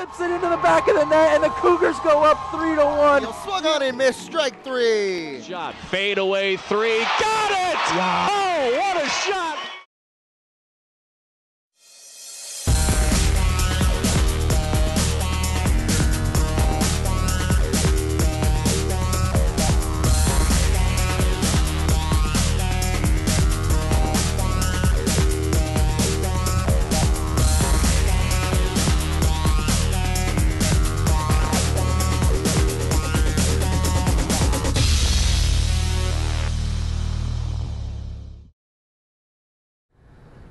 Whips it into the back of the net, and the Cougars go up 3-1. He'll swung on and missed. Strike three. Shot. Fade away three. Got it! Wow. Oh, what a shot!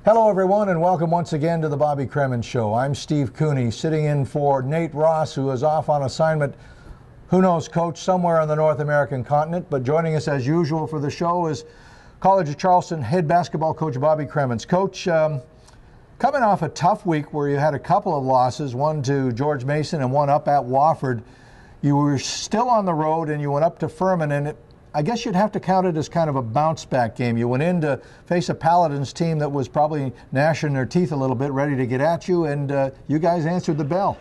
Hello everyone and welcome once again to the Bobby Cremins Show. I'm Steve Cooney, sitting in for Nate Ross, who is off on assignment, who knows, coach, somewhere on the North American continent. But joining us as usual for the show is College of Charleston head basketball coach Bobby Cremins. Coach, coming off a tough week where you had a couple of losses, one to George Mason and one up at Wofford, you were still on the road and you went up to Furman, and I guess you'd have to count it as kind of a bounce-back game. You went in to face a Paladins team that was probably gnashing their teeth a little bit, ready to get at you, and you guys answered the bell.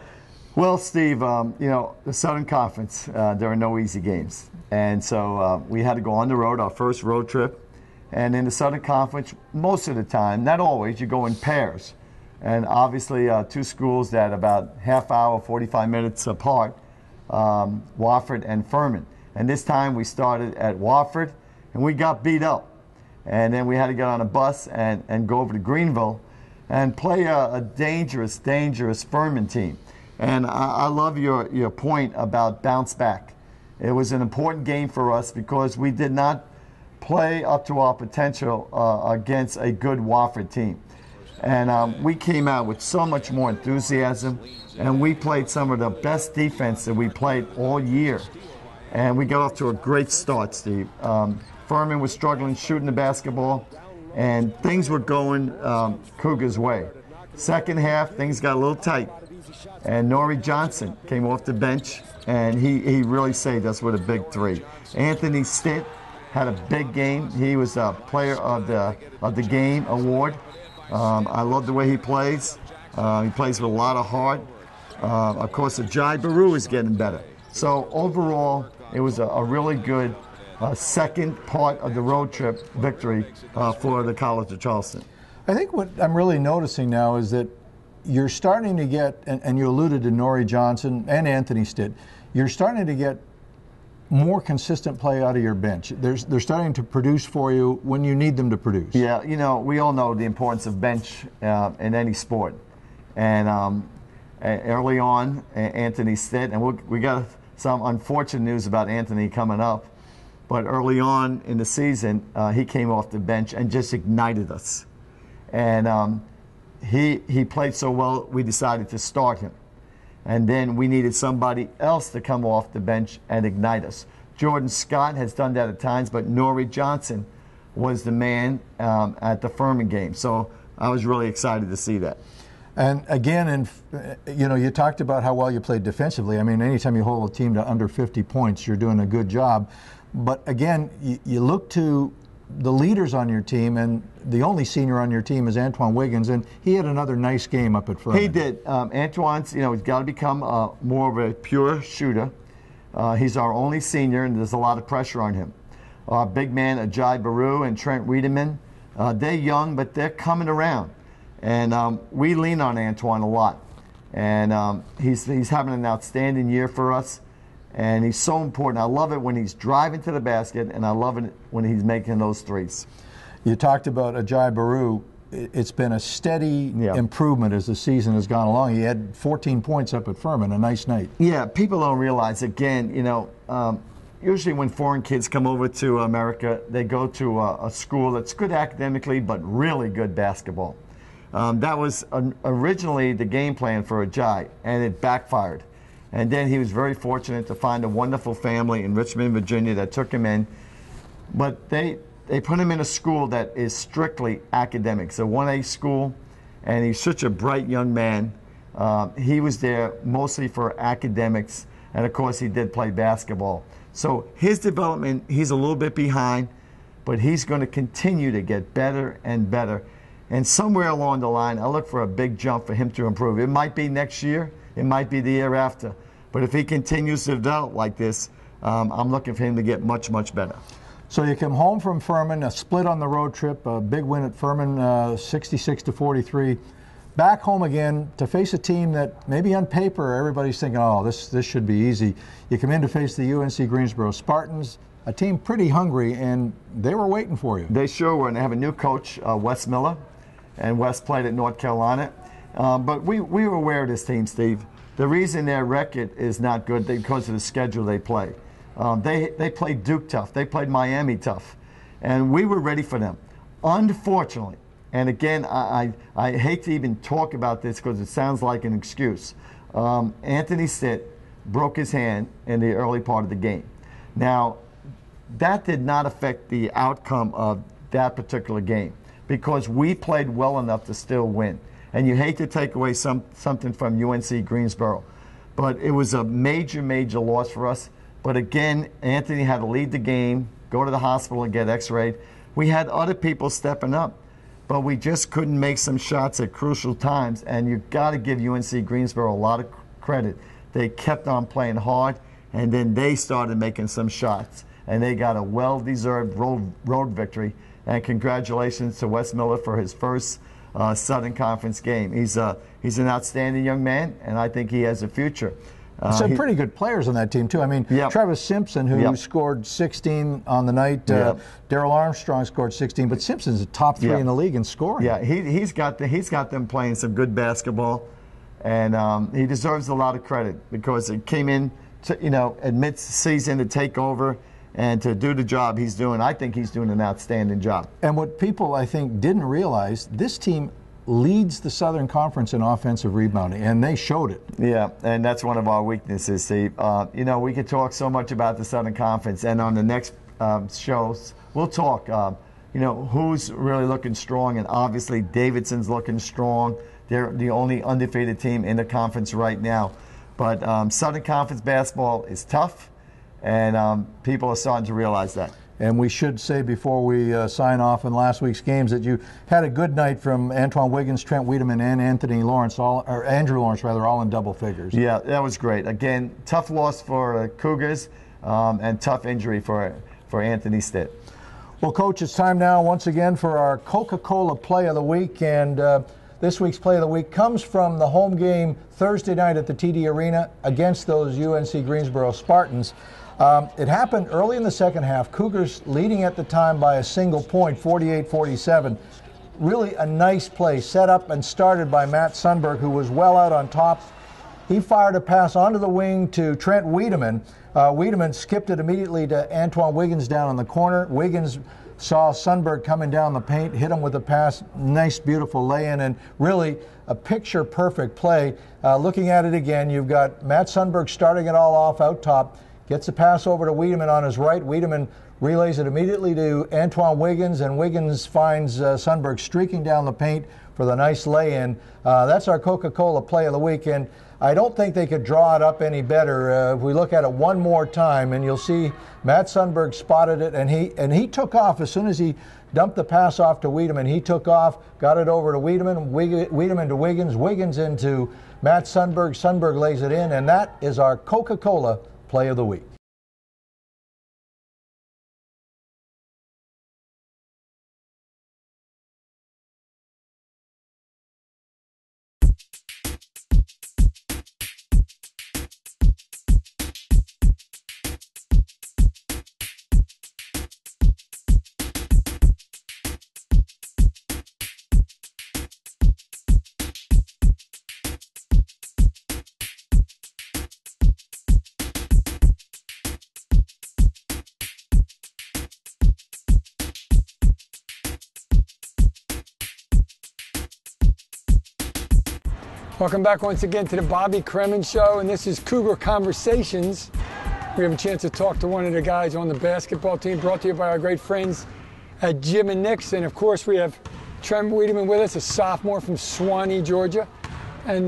Well, Steve, you know, the Southern Conference, there are no easy games. And so we had to go on the road, our first road trip. And in the Southern Conference, most of the time, not always, you go in pairs. And obviously, two schools that about half hour, 45 minutes apart, Wofford and Furman. And this time we started at Wofford, and we got beat up. And then we had to get on a bus and go over to Greenville and play a dangerous, dangerous Furman team. And I love your point about bounce back. It was an important game for us because we did not play up to our potential against a good Wofford team. And we came out with so much more enthusiasm, and we played some of the best defense that we played all year. And we got off to a great start, Steve. Furman was struggling shooting the basketball, and things were going Cougars' way. Second half, things got a little tight, and Norrie Johnson came off the bench, and he really saved us with a big three. Anthony Stitt had a big game. He was a player of the game award. I love the way he plays. He plays with a lot of heart. Of course, Ajay Baru is getting better. So overall, it was a really good second part of the road trip victory for the College of Charleston. I think what I'm really noticing now is that you're starting to get, and you alluded to Norrie Johnson and Anthony Stitt, you're starting to get more consistent play out of your bench. They're starting to produce for you when you need them to produce. Yeah, you know, we all know the importance of bench in any sport. And early on, Anthony Stitt, and we got some unfortunate news about Anthony coming up, but early on in the season, he came off the bench and just ignited us. And he played so well, we decided to start him. And then we needed somebody else to come off the bench and ignite us. Jordan Scott has done that at times, but Norrie Johnson was the man at the Furman game. So I was really excited to see that. And again, you know, you talked about how well you played defensively. I mean, anytime you hold a team to under 50 points, you're doing a good job. But again, you look to the leaders on your team, and the only senior on your team is Antoine Wiggins, and he had another nice game up at Furman. He did. Antoine's, you know, he's got to become more of a pure shooter. He's our only senior, and there's a lot of pressure on him. Our big man, Ajay Baru and Trent Wiedemann, they're young, but they're coming around. And we lean on Antoine a lot. And he's having an outstanding year for us. And he's so important. I love it when he's driving to the basket, and I love it when he's making those threes. You talked about Ajay Baru. It's been a steady improvement as the season has gone along. He had 14 points up at Furman, a nice night. Yeah, people don't realize, again, you know, usually when foreign kids come over to America, they go to a school that's good academically but really good basketball. That was originally the game plan for Ajay, and it backfired. And then he was very fortunate to find a wonderful family in Richmond, Virginia that took him in. But they put him in a school that is strictly academics, a 1A school, and he's such a bright young man. He was there mostly for academics, and of course he did play basketball. So his development, he's a little bit behind, but he's going to continue to get better and better. And somewhere along the line, I look for a big jump for him to improve. It might be next year, It might be the year after. But if he continues to develop like this, I'm looking for him to get much, much better. So you come home from Furman, a split on the road trip, a big win at Furman, 66-43. Back home again to face a team that maybe on paper everybody's thinking, oh, this should be easy. You come in to face the UNC Greensboro Spartans, a team pretty hungry, and they were waiting for you. They sure were, and they have a new coach, Wes Miller, and Wes played at North Carolina. But we were aware of this team, Steve. The reason their record is not good is because of the schedule they play. They played Duke tough. They played Miami tough. And we were ready for them. Unfortunately, and again, I hate to even talk about this because it sounds like an excuse, Anthony Stitt broke his hand in the early part of the game. Now, that did not affect the outcome of that particular game because we played well enough to still win. And you hate to take away something from UNC Greensboro. But it was a major, major loss for us. But again, Anthony had to leave the game, go to the hospital and get x-rayed. We had other people stepping up, but we just couldn't make some shots at crucial times. And you've got to give UNC Greensboro a lot of credit. They kept on playing hard, and then they started making some shots. And they got a well-deserved road victory. And congratulations to Wes Miller for his first Southern Conference game. He's an outstanding young man, and I think he has a future. Some pretty good players on that team, too. I mean, Travis Simpson, who scored 16 on the night. Darrell Armstrong scored 16, but Simpson's a top three in the league in scoring. Yeah, he's got them playing some good basketball, and he deserves a lot of credit because it came in, at mid-season to take over and to do the job he's doing. I think he's doing an outstanding job. And what people, I think, didn't realize, this team leads the Southern Conference in offensive rebounding, and they showed it. Yeah, and that's one of our weaknesses, Steve. We could talk so much about the Southern Conference, and on the next shows, we'll talk, who's really looking strong, and obviously Davidson's looking strong. They're the only undefeated team in the conference right now. But Southern Conference basketball is tough, and people are starting to realize that. And we should say before we sign off in last week's games that you had a good night from Antoine Wiggins, Trent Wiedemann, and Andrew Lawrence, all in double figures. Yeah, that was great. Again, tough loss for Cougars and tough injury for Anthony Stitt. Well, Coach, it's time now once again for our Coca-Cola Play of the Week. And this week's Play of the Week comes from the home game Thursday night at the TD Arena against those UNC Greensboro Spartans. It happened early in the second half. Cougars leading at the time by a single point, 48-47. Really a nice play, set up and started by Matt Sundberg, who was well out on top. He fired a pass onto the wing to Trent Wiedemann. Wiedemann skipped it immediately to Antoine Wiggins down in the corner. Wiggins saw Sundberg coming down the paint, hit him with a pass, nice, beautiful lay-in, and really a picture-perfect play. Looking at it again, you've got Matt Sundberg starting it all off out top. Gets a pass over to Wiedemann on his right. Wiedemann relays it immediately to Antoine Wiggins, and Wiggins finds Sundberg streaking down the paint for the nice lay-in. That's our Coca-Cola Play of the Week, and I don't think they could draw it up any better. If we look at it one more time, and you'll see Matt Sundberg spotted it, and he took off as soon as he dumped the pass off to Wiedemann. He took off, got it over to Wiedemann, Wiedemann to Wiggins, Wiggins into Matt Sundberg. Sundberg lays it in, and that is our Coca-Cola Play of the Week. Welcome back once again to the Bobby Cremins Show, and this is Cougar Conversations. We have a chance to talk to one of the guys on the basketball team, brought to you by our great friends at Jim and Nick's. And of course, we have Trent Wiedemann with us, a sophomore from Suwanee, Georgia. And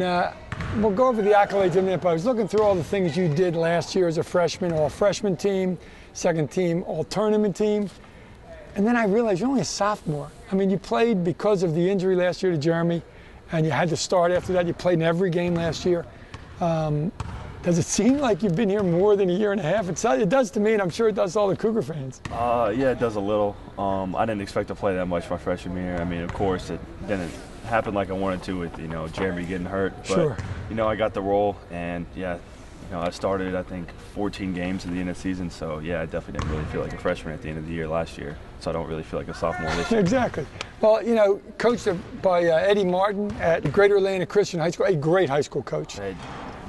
we'll go over the accolades in a minute, but I was looking through all the things you did last year as a freshman, all-freshman team, second team, all-tournament team. And then I realized you're only a sophomore. I mean, you played because of the injury last year to Jeremy, and you had to start after that. You played in every game last year. Does it seem like you've been here more than a year and a half? It does to me, and I'm sure it does to all the Cougar fans. Yeah, it does a little. I didn't expect to play that much my freshman year. I mean, of course, it didn't happen like I wanted to with, Jeremy getting hurt. But, sure. I got the role, and, I started, I think, 14 games at the end of the season. So, yeah, I definitely didn't really feel like a freshman at the end of the year last year. So I don't really feel like a sophomore this year. Exactly. Well, coached by Eddie Martin at Greater Atlanta Christian High School, a great high school coach.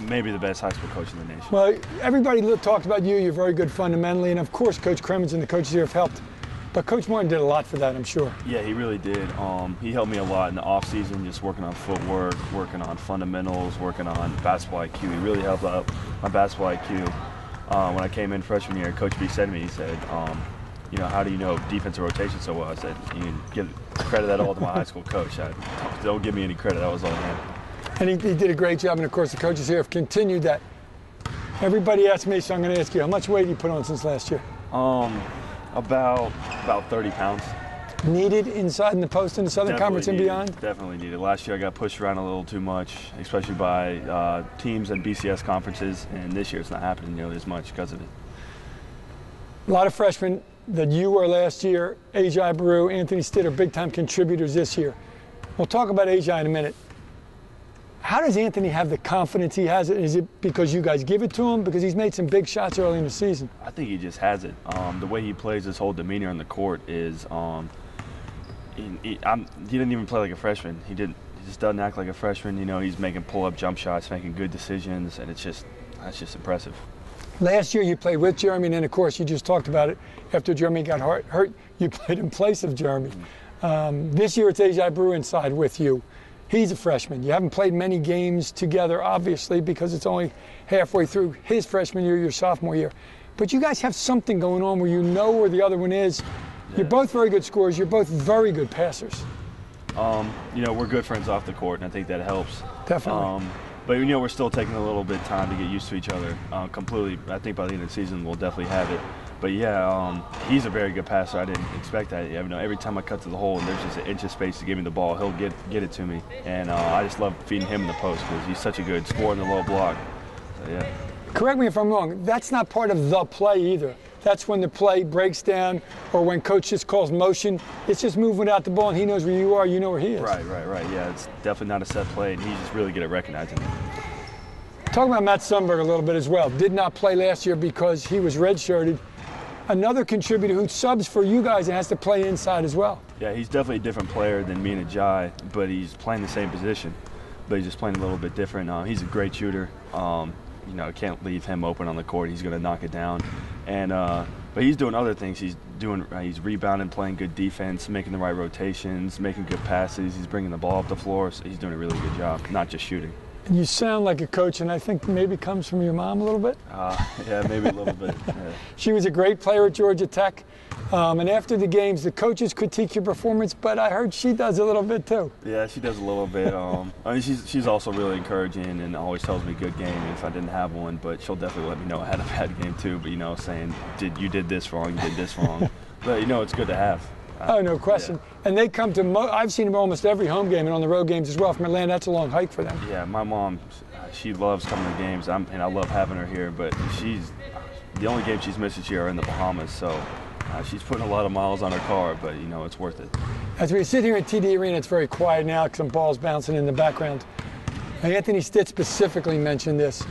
Maybe the best high school coach in the nation. Well, everybody talks about you. You're very good fundamentally. And, of course, Coach Cremins and the coaches here have helped. But Coach Martin did a lot for that, I'm sure. Yeah, he really did. He helped me a lot in the off season, just working on footwork, working on fundamentals, working on basketball IQ. He really helped out my basketball IQ. When I came in freshman year, Coach B said to me, he said, how do you know defensive rotation so well? I said, you can give credit that all to my high school coach. Don't give me any credit. That was all him. And he did a great job, and of course the coaches here have continued that. Everybody asked me, so I'm going to ask you, how much weight have you put on since last year? About 30 pounds. Needed inside in the post in the Southern Conference and beyond? Definitely needed. Last year I got pushed around a little too much, especially by teams and BCS conferences, and this year it's not happening nearly as much because of it. A lot of freshmen that you were last year, Ajay Baru, Anthony Stitt, are big-time contributors this year. We'll talk about Ajay in a minute. How does Anthony have the confidence he has? Is it because you guys give it to him? Because he's made some big shots early in the season. I think he just has it. The way he plays, his whole demeanor on the court is he didn't even play like a freshman. He just doesn't act like a freshman. He's making pull-up jump shots, making good decisions, and that's just impressive. Last year you played with Jeremy, and then of course you just talked about it. After Jeremy got hurt, you played in place of Jeremy. This year it's Ajay Baru inside with you. He's a freshman. You haven't played many games together, obviously, because it's only halfway through his freshman year, your sophomore year. But you guys have something going on where you know where the other one is. Yeah. You're both very good scorers. You're both very good passers. We're good friends off the court, and I think that helps. Definitely. But we're still taking a little bit of time to get used to each other completely. I think by the end of the season we'll definitely have it. But yeah, he's a very good passer. I didn't expect that. Every time I cut to the hole and there's just an inch of space to give me the ball, he'll get it to me. And I just love feeding him in the post because he's such a good scorer in the low block. So, yeah. Correct me if I'm wrong. That's not part of the play either. That's when the play breaks down or when coach just calls motion. It's just moving without the ball and he knows where you are, you know where he is. Right. Yeah, it's definitely not a set play, and he's just really good at recognizing it. Talk about Matt Sundberg a little bit as well. Did not play last year because he was redshirted. Another contributor who subs for you guys and has to play inside as well. Yeah, he's definitely a different player than me and Ajay, but he's playing the same position, but he's just playing a little bit different. He's a great shooter. Can't leave him open on the court. He's going to knock it down. And but he's doing other things. He's rebounding, playing good defense, making the right rotations, making good passes. He's bringing the ball up the floor. So he's doing a really good job, not just shooting. You sound like a coach, and I think maybe comes from your mom a little bit. Yeah, maybe a little bit. Yeah. She was a great player at Georgia Tech. And after the games, the coaches critique your performance, but I heard she does a little bit too. Yeah, she does a little bit. She's also really encouraging and always tells me good game if I didn't have one, but she'll definitely let me know I had a bad game too, but saying, you did this wrong, you did this wrong. But it's good to have. Oh, no question. Yeah. And they come to, I've seen them almost every home game and on the road games as well. From Atlanta, that's a long hike for them. Yeah, my mom, she loves coming to games, and I love having her here, but the only games she's missed this year are in the Bahamas, so she's putting a lot of miles on her car, but, it's worth it. As we sit here at TD Arena, it's very quiet now, some balls bouncing in the background. Anthony Stitt specifically mentioned this.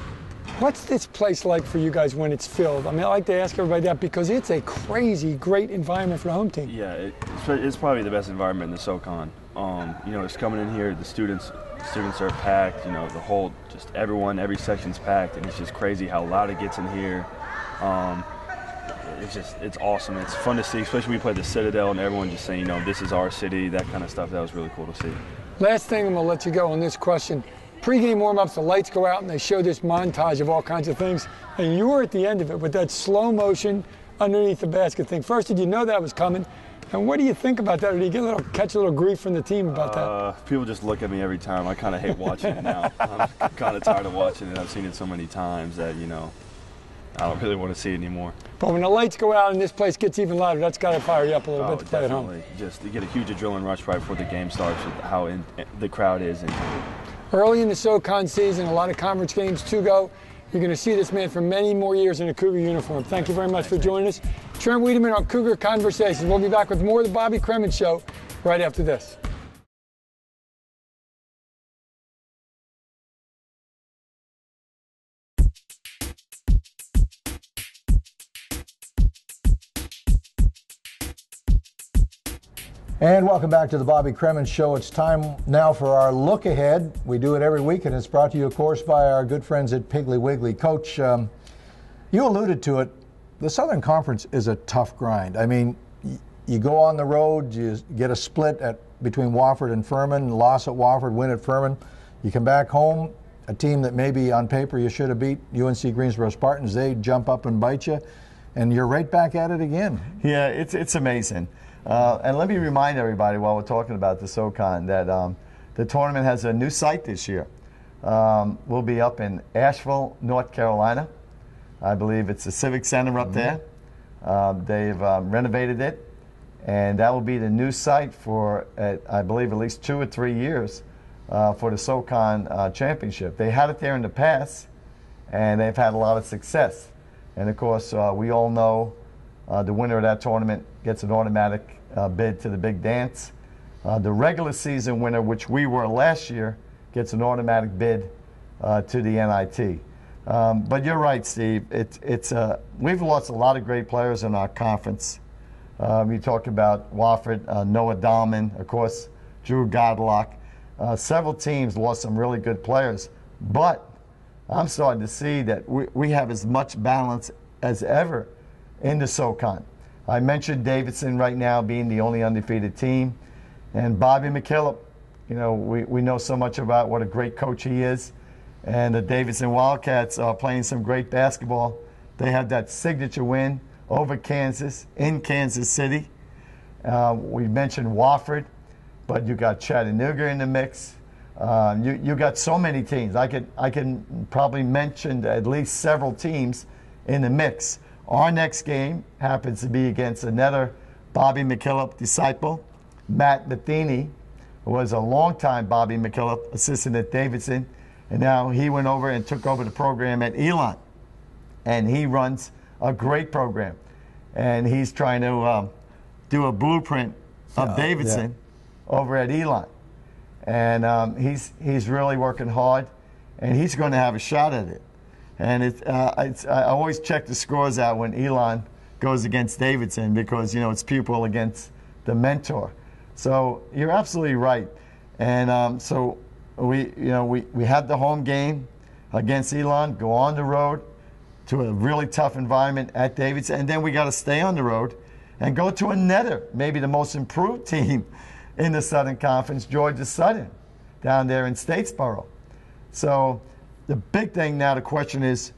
What's this place like for you guys when it's filled? I mean, I like to ask everybody that because it's a crazy, great environment for the home team. Yeah, it's probably the best environment in the SoCon. It's coming in here, the students are packed, the whole, just everyone, every section's packed, and it's just crazy how loud it gets in here. It's awesome. It's fun to see, especially when we play the Citadel and everyone just saying, this is our city, that kind of stuff. That was really cool to see. Last thing, I'm going to let you go on this question. Pre-game warm-ups, the lights go out and they show this montage of all kinds of things, and you were at the end of it with that slow motion underneath the basket thing. First, did you know that was coming? And what do you think about that? Or do you catch a little grief from the team about that? People just look at me every time. I kind of hate watching it now. I'm kind of tired of watching it. I've seen it so many times that, I don't really want to see it anymore. But when the lights go out and this place gets even louder, that's got to fire you up a little bit to play at home. Just to get a huge adrenaline rush right before the game starts with how the crowd is. Early in the SoCon season, a lot of conference games to go. You're going to see this man for many more years in a Cougar uniform. Thank you very much for joining us. Trent Wiedemann on Cougar Conversations. We'll be back with more of the Bobby Cremins Show right after this. And welcome back to the Bobby Cremins Show. It's time now for our look ahead. We do it every week, and it's brought to you, of course, by our good friends at Piggly Wiggly. Coach, you alluded to it. The Southern Conference is a tough grind. I mean, you go on the road, you get a split between Wofford and Furman, loss at Wofford, win at Furman. You come back home, a team that maybe on paper you should have beat, UNC Greensboro Spartans, they jump up and bite you, and you're right back at it again. Yeah, it's amazing. And let me remind everybody while we're talking about the SoCon that the tournament has a new site this year. We'll be up in Asheville, North Carolina. I believe it's the Civic Center up there. They've renovated it, and that will be the new site for, I believe, at least 2 or 3 years for the SoCon Championship. They had it there in the past, and they've had a lot of success. And, of course, we all know the winner of that tournament gets an automatic bid to the big dance. The regular season winner, which we were last year, gets an automatic bid to the NIT. But you're right, Steve. We've lost a lot of great players in our conference. You talk about Wofford, Noah Dahlman, of course, Drew Godlock. Several teams lost some really good players. But I'm starting to see that we have as much balance as ever in the SoCon. I mentioned Davidson right now being the only undefeated team. And Bobby McKillop, you know, we know so much about what a great coach he is. And the Davidson Wildcats are playing some great basketball. They have that signature win over Kansas, in Kansas City. We mentioned Wofford, but you got Chattanooga in the mix. You got so many teams. I can probably mention at least several teams in the mix. Our next game happens to be against another Bobby McKillop disciple, Matt Matheny, who was a longtime Bobby McKillop assistant at Davidson, and now he went over and took over the program at Elon. And he runs a great program. And he's trying to do a blueprint of Davidson over at Elon. And he's really working hard, and he's going to have a shot at it. And I always check the scores out when Elon goes against Davidson because, you know, it's pupil against the mentor. So you're absolutely right. And so we had the home game against Elon, go on the road to a really tough environment at Davidson, and then we got to stay on the road and go to another, maybe the most improved team in the Southern Conference, Georgia Southern, down there in Statesboro. So the big thing now, the question is,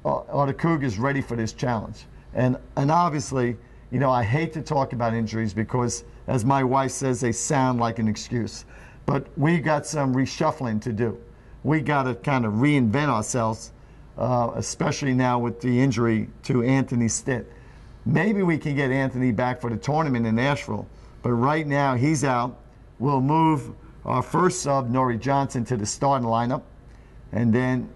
are the Cougars ready for this challenge? And obviously, you know, I hate to talk about injuries because, as my wife says, they sound like an excuse. But we got some reshuffling to do. We got to kind of reinvent ourselves, especially now with the injury to Anthony Stitt. Maybe we can get Anthony back for the tournament in Asheville, but right now he's out. We'll move our first sub, Nori Johnson, to the starting lineup. And then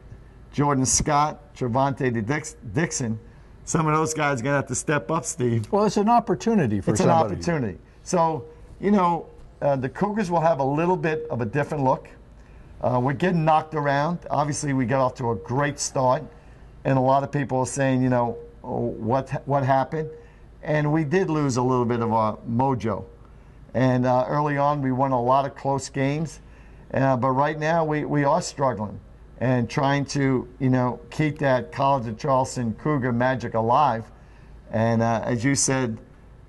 Jordan Scott, Trevante Dixon, some of those guys are going to have to step up, Steve. Well, it's an opportunity for somebody. It's an opportunity. So, you know, the Cougars will have a little bit of a different look. We're getting knocked around. Obviously, we got off to a great start. And a lot of people are saying, you know, what happened? And we did lose a little bit of our mojo. And early on, we won a lot of close games. But right now, we are struggling and trying to, you know, keep that College of Charleston Cougar magic alive. And as you said,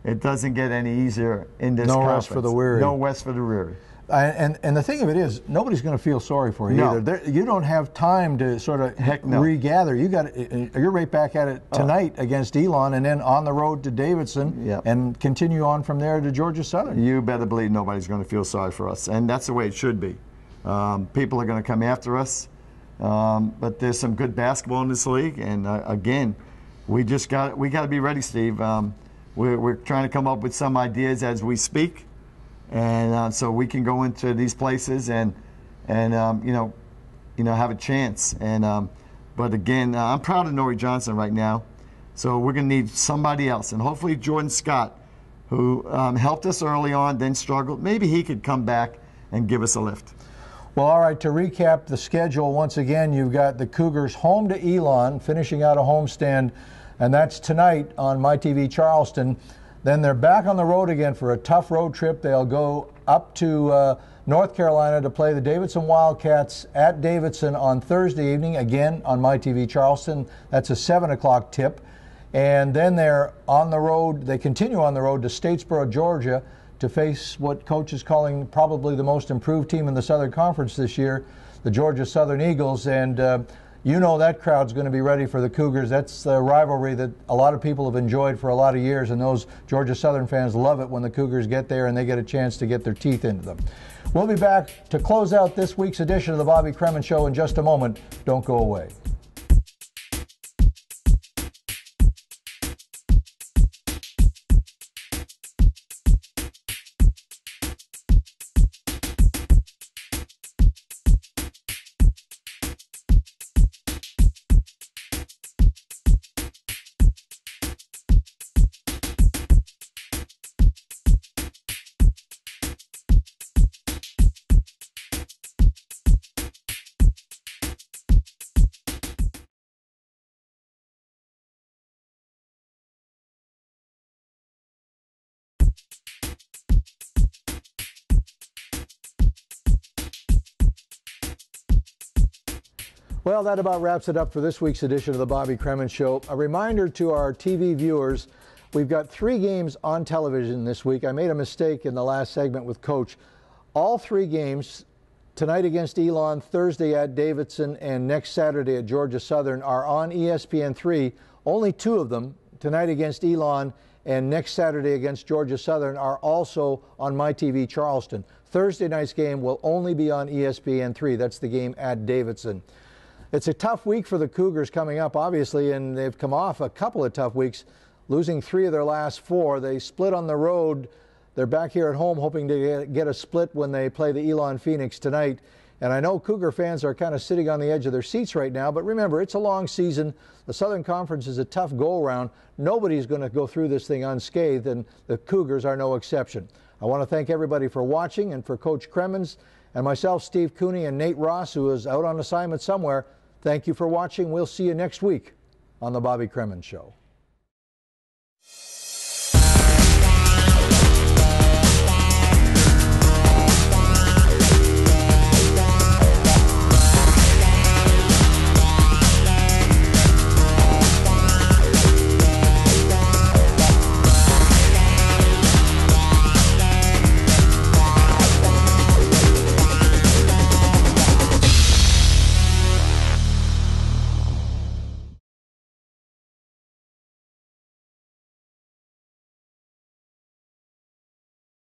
it doesn't get any easier in this conference. No rest for the weary. No rest for the weary. And the thing of it is, nobody's going to feel sorry for you either. You don't have time to sort of regather. You're right back at it tonight against Elon, and then on the road to Davidson, and continue on from there to Georgia Southern. You better believe nobody's going to feel sorry for us, and that's the way it should be. People are going to come after us, but there's some good basketball in this league, and again, we got to be ready, Steve. We're trying to come up with some ideas as we speak. And so we can go into these places and you know, have a chance. And but again, I'm proud of Nori Johnson right now. So we're going to need somebody else, and hopefully Jordan Scott, who helped us early on, then struggled. Maybe he could come back and give us a lift. Well, all right, to recap the schedule, once again, you've got the Cougars home to Elon, finishing out a homestand, and that's tonight on MyTV Charleston. Then they're back on the road again for a tough road trip. They'll go up to North Carolina to play the Davidson Wildcats at Davidson on Thursday evening, again on MyTV Charleston. That's a 7 o'clock tip. And then they're on the road, they continue on the road to Statesboro, Georgia, to face what Coach is calling probably the most improved team in the Southern Conference this year, the Georgia Southern Eagles. And that crowd's going to be ready for the Cougars. That's the rivalry that a lot of people have enjoyed for a lot of years, and those Georgia Southern fans love it when the Cougars get there and they get a chance to get their teeth into them. We'll be back to close out this week's edition of the Bobby Cremins Show in just a moment. Don't go away. Well, that about wraps it up for this week's edition of the Bobby Cremins Show. A reminder to our TV viewers, we've got 3 games on television this week. I made a mistake in the last segment with Coach. All 3 games, tonight against Elon, Thursday at Davidson, and next Saturday at Georgia Southern, are on ESPN3. Only 2 of them, tonight against Elon and next Saturday against Georgia Southern, are also on MyTV Charleston. Thursday night's game will only be on ESPN3. That's the game at Davidson. It's a tough week for the Cougars coming up, obviously, and they've come off a couple of tough weeks, losing 3 of their last 4. They split on the road. They're back here at home hoping to get a split when they play the Elon Phoenix tonight. And I know Cougar fans are kind of sitting on the edge of their seats right now, but remember, it's a long season. The Southern Conference is a tough go-around. Nobody's going to go through this thing unscathed, and the Cougars are no exception. I want to thank everybody for watching, and for Coach Cremins and myself, Steve Cooney, and Nate Ross, who is out on assignment somewhere. Thank you for watching. We'll see you next week on the Bobby Cremins Show.